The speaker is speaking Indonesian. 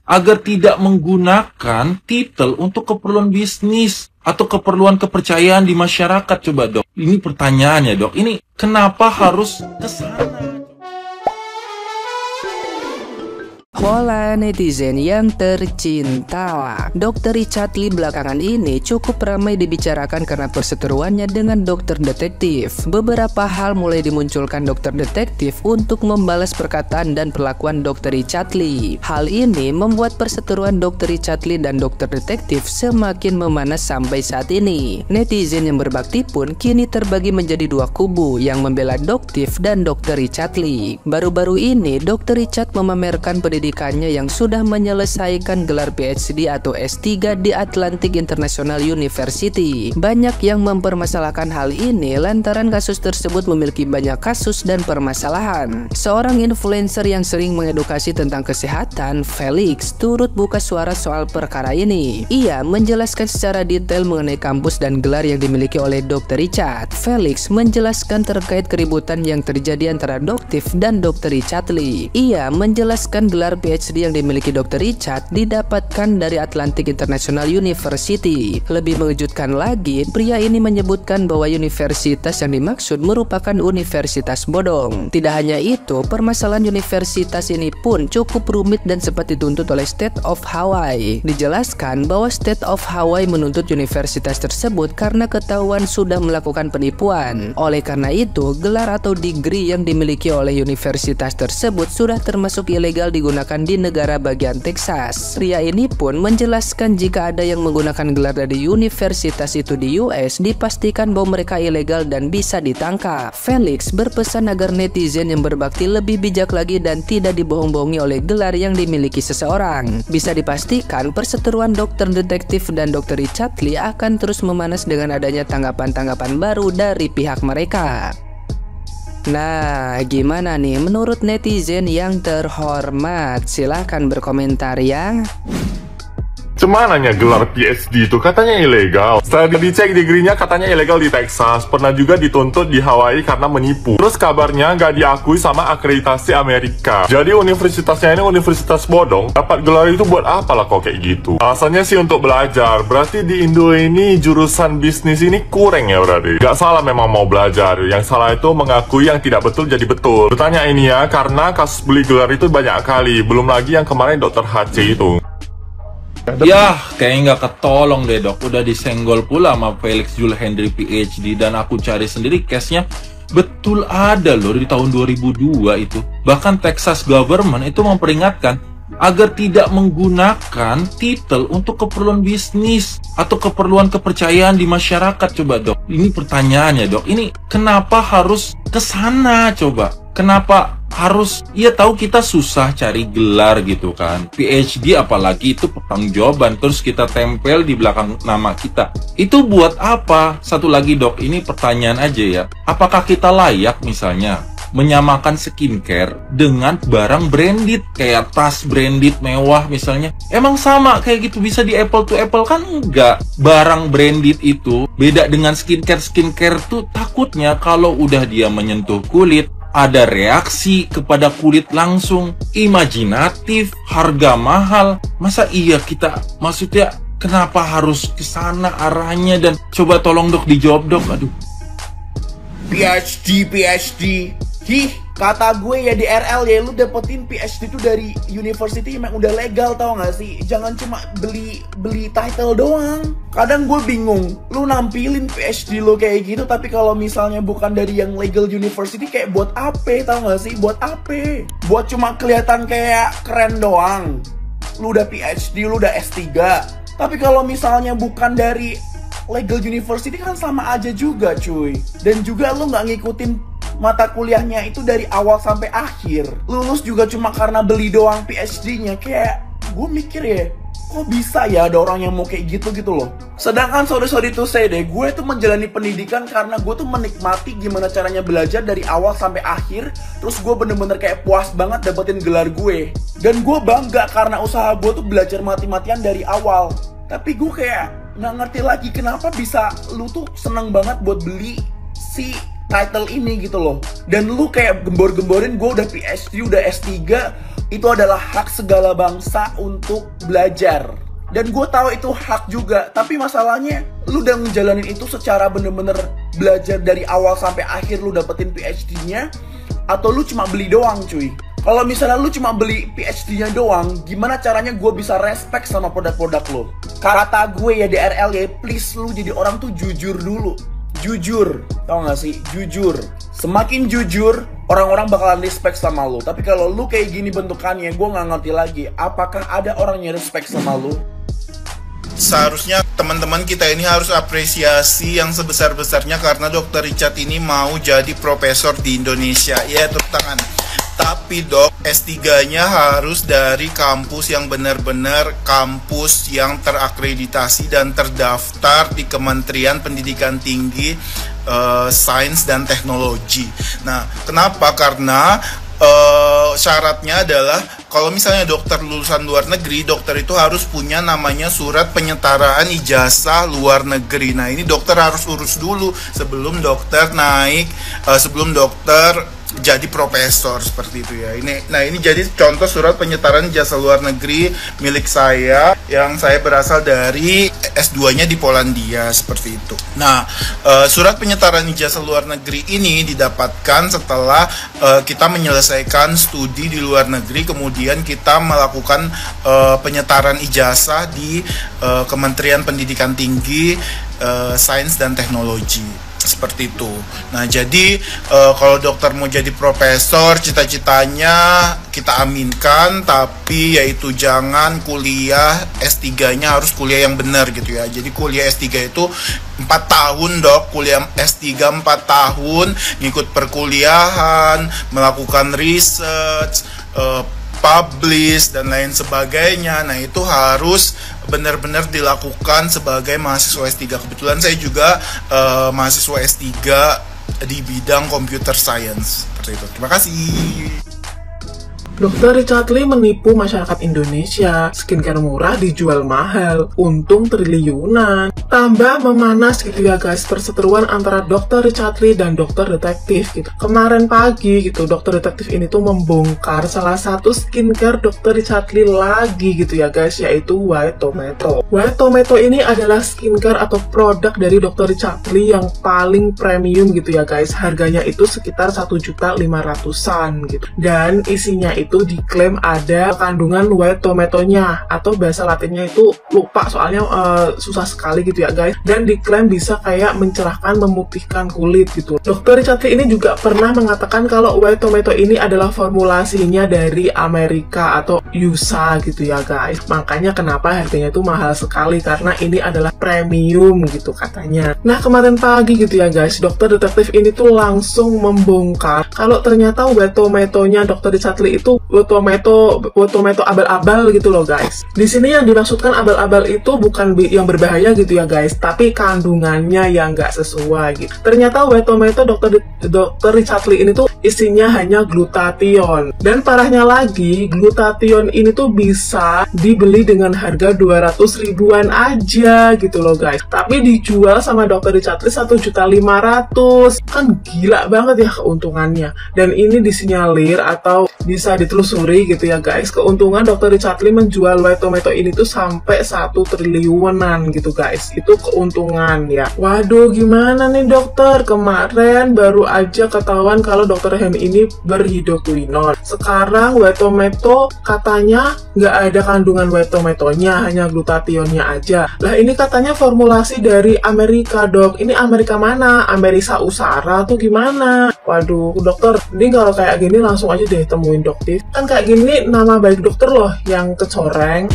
agar tidak menggunakan titel untuk keperluan bisnis atau keperluan kepercayaan di masyarakat. Coba dok, ini pertanyaannya dok, ini kenapa harus ke sana? Hola netizen yang tercinta, Dr. Richard Lee belakangan ini cukup ramai dibicarakan karena perseteruannya dengan dokter detektif. Beberapa hal mulai dimunculkan dokter detektif untuk membalas perkataan dan perlakuan Dr. Richard Lee. Hal ini membuat perseteruan Dr. Richard Lee dan dokter detektif semakin memanas sampai saat ini. Netizen yang berbakti pun kini terbagi menjadi dua kubu yang membela detektif dan Dr. Richard Lee. Baru-baru ini Dr. Richard memamerkan pendidikannya yang sudah menyelesaikan gelar PhD atau S3 di Atlantic International University. Banyak yang mempermasalahkan hal ini lantaran kasus tersebut memiliki banyak kasus dan permasalahan. Seorang influencer yang sering mengedukasi tentang kesehatan, Felix, turut buka suara soal perkara ini. Ia menjelaskan secara detail mengenai kampus dan gelar yang dimiliki oleh Dr. Richard. Felix menjelaskan terkait keributan yang terjadi antara detektif dan Dr. Richard Lee. Ia menjelaskan gelar PhD yang dimiliki Dr. Richard didapatkan dari Atlantic International University. Lebih mengejutkan lagi, pria ini menyebutkan bahwa universitas yang dimaksud merupakan universitas bodong. Tidak hanya itu, permasalahan universitas ini pun cukup rumit dan sempat dituntut oleh State of Hawaii. Dijelaskan bahwa State of Hawaii menuntut universitas tersebut karena ketahuan sudah melakukan penipuan. Oleh karena itu, gelar atau degree yang dimiliki oleh universitas tersebut sudah termasuk ilegal digunakan di negara bagian Texas. Pria ini pun menjelaskan jika ada yang menggunakan gelar dari universitas itu di US, dipastikan bahwa mereka ilegal dan bisa ditangkap. Felix berpesan agar netizen yang berbakti lebih bijak lagi dan tidak dibohong-bohongi oleh gelar yang dimiliki seseorang. Bisa dipastikan perseteruan dokter detektif dan Dr. Richard Lee akan terus memanas dengan adanya tanggapan-tanggapan baru dari pihak mereka. Nah, gimana nih menurut netizen yang terhormat? Silahkan berkomentar ya. Cumananya gelar PhD itu katanya ilegal. Setelah dicek degree-nya katanya ilegal di Texas. Pernah juga dituntut di Hawaii karena menipu. Terus kabarnya nggak diakui sama akreditasi Amerika. Jadi universitasnya ini universitas bodong. Dapat gelar itu buat apa lah kok kayak gitu? Alasannya sih untuk belajar. Berarti di Indo ini jurusan bisnis ini kurang ya berarti. Gak salah memang mau belajar. Yang salah itu mengakui yang tidak betul jadi betul. Bertanya ini ya karena kasus beli gelar itu banyak kali. Belum lagi yang kemarin Dr. HC itu. Yah, kayaknya nggak ketolong deh dok. Udah disenggol pula sama Felix Jules Henry PhD. Dan aku cari sendiri case-nya. Betul ada loh di tahun 2002 itu. Bahkan Texas government itu memperingatkan agar tidak menggunakan titel untuk keperluan bisnis atau keperluan kepercayaan di masyarakat. Coba dok, ini pertanyaannya dok, ini kenapa harus ke sana coba? Kenapa harus, ya tahu kita susah cari gelar gitu kan, PhD apalagi itu pertanggungjawaban, terus kita tempel di belakang nama kita. Itu buat apa? Satu lagi dok, ini pertanyaan aja ya, apakah kita layak misalnya menyamakan skincare dengan barang branded, kayak tas branded mewah misalnya? Emang sama kayak gitu bisa di apple to apple? Kan enggak. Barang branded itu beda dengan skincare tuh takutnya kalau udah dia menyentuh kulit ada reaksi kepada kulit langsung, imajinatif, harga mahal. Masa iya kita, maksudnya kenapa harus ke sana arahnya? Dan coba tolong dok dijawab dok. Aduh. PhD. Kata gue ya di RL ya, lu dapetin PhD itu dari university emang udah legal, tau gak sih? Jangan cuma beli title doang. Kadang gue bingung, lu nampilin PhD lo kayak gitu, tapi kalau misalnya bukan dari yang legal university, kayak buat apa, tau gak sih? Buat apa? Buat cuma kelihatan kayak keren doang. Lu udah PhD, lu udah S3. Tapi kalau misalnya bukan dari legal university kan sama aja juga cuy. Dan juga lu gak ngikutin mata kuliahnya itu dari awal sampai akhir. Lulus juga cuma karena beli doang PhD-nya. Kayak gue mikir ya, kok bisa ya ada orang yang mau kayak gitu loh. Sedangkan sorry to say deh, gue tuh menjalani pendidikan karena gue tuh menikmati gimana caranya belajar dari awal sampai akhir. Terus gue bener-bener kayak puas banget dapetin gelar gue. Dan gue bangga karena usaha gue tuh belajar mati-matian dari awal. Tapi gue kayak nggak ngerti lagi kenapa bisa lu tuh seneng banget buat beli si title ini gitu loh. Dan lu kayak gembor-gemborin gue udah PhD, udah S3, Itu adalah hak segala bangsa untuk belajar. Dan gue tahu itu hak juga, tapi masalahnya lu udah ngejalanin itu secara bener-bener belajar dari awal sampai akhir lu dapetin PhD-nya, atau lu cuma beli doang cuy. Kalau misalnya lu cuma beli PhD-nya doang, gimana caranya gue bisa respect sama produk-produk lu? Kata gue ya DRL ya, please lu jadi orang tuh jujur dulu. Jujur, tau gak sih? Jujur. Semakin jujur, orang-orang bakalan respect sama lu. Tapi kalau lu kayak gini bentukannya, gue gak ngerti lagi, apakah ada orang yang respect sama lu? Seharusnya teman-teman kita ini harus apresiasi yang sebesar-besarnya karena Dr. Richard ini mau jadi profesor di Indonesia. Ya, tepuk tangan. Tapi dok, S3-nya harus dari kampus yang benar-benar kampus yang terakreditasi dan terdaftar di Kementerian Pendidikan Tinggi, Sains dan Teknologi. Nah, kenapa? Karena syaratnya adalah kalau misalnya dokter lulusan luar negeri, dokter itu harus punya namanya surat penyetaraan ijazah luar negeri. Nah, ini dokter harus urus dulu sebelum dokter naik, sebelum dokter jadi profesor seperti itu ya. Ini jadi contoh surat penyetaraan ijazah luar negeri milik saya yang saya berasal dari S2-nya di Polandia seperti itu. Nah, surat penyetaraan ijazah luar negeri ini didapatkan setelah kita menyelesaikan studi di luar negeri, kemudian kita melakukan penyetaran ijazah di Kementerian Pendidikan Tinggi, Sains dan Teknologi. Seperti itu. Nah, jadi kalau dokter mau jadi profesor, cita-citanya kita aminkan, tapi yaitu jangan kuliah S3-nya harus kuliah yang benar gitu ya. Jadi kuliah S3 itu 4 tahun dok, kuliah S3 4 tahun, ngikut perkuliahan, melakukan research, publish dan lain sebagainya. Nah, itu harus benar-benar dilakukan sebagai mahasiswa S3. Kebetulan saya juga mahasiswa S3 di bidang computer science. Seperti itu. Terima kasih. Dr. Richard Lee menipu masyarakat Indonesia, skincare murah dijual mahal, untung triliunan. Tambah memanas gitu ya guys, perseteruan antara Dr. Richard Lee dan dokter detektif gitu. Kemarin pagi gitu, dokter detektif ini tuh membongkar salah satu skincare Dr. Richard Lee lagi gitu ya guys, yaitu White Tomato. White Tomato ini adalah skincare atau produk dari Dr. Richard Lee yang paling premium gitu ya guys. Harganya itu sekitar 1.500.000-an gitu. Dan isinya itu diklaim ada kandungan white tomatonya, atau bahasa latinnya itu lupa soalnya susah sekali gitu ya guys, dan diklaim bisa kayak mencerahkan, memutihkan kulit gitu. Dr. Richard Lee ini juga pernah mengatakan kalau white tomato ini adalah formulasinya dari Amerika atau USA gitu ya guys. Makanya kenapa harganya itu mahal sekali, karena ini adalah premium gitu katanya. Nah, kemarin pagi gitu ya guys, dokter detektif ini tuh langsung membongkar kalau ternyata white tomatonya Dr. Richard Lee itu white tomato abal-abal gitu loh guys. Di sini yang dimaksudkan abal-abal itu bukan yang berbahaya gitu ya guys, tapi kandungannya yang nggak sesuai gitu. Ternyata white tomato Dr. Richard Lee ini tuh isinya hanya glutathione. Dan parahnya lagi, glutathione ini tuh bisa dibeli dengan harga 200 ribuan aja gitu loh guys. Tapi dijual sama Dr. Richard Lee 1.500.000. Kan gila banget ya keuntungannya. Dan ini disinyalir atau bisa ditelusuri gitu ya guys, keuntungan Dr. Richard Lee menjual white tomato ini tuh sampai 1 triliunan gitu guys. Itu keuntungan ya. Waduh, gimana nih dokter? Kemarin baru aja ketahuan kalau Dr. Hem ini berhidroquinone. Sekarang white tomato katanya nggak ada kandungan white tomatonya, hanya glutathione-nya aja. Lah ini katanya formulasi dari Amerika dok. Ini Amerika mana? Amerika Utara tuh gimana? Waduh dokter, ini kalau kayak gini langsung aja deh temuin dokter. Kan kayak gini nama baik dokter loh yang kecoreng.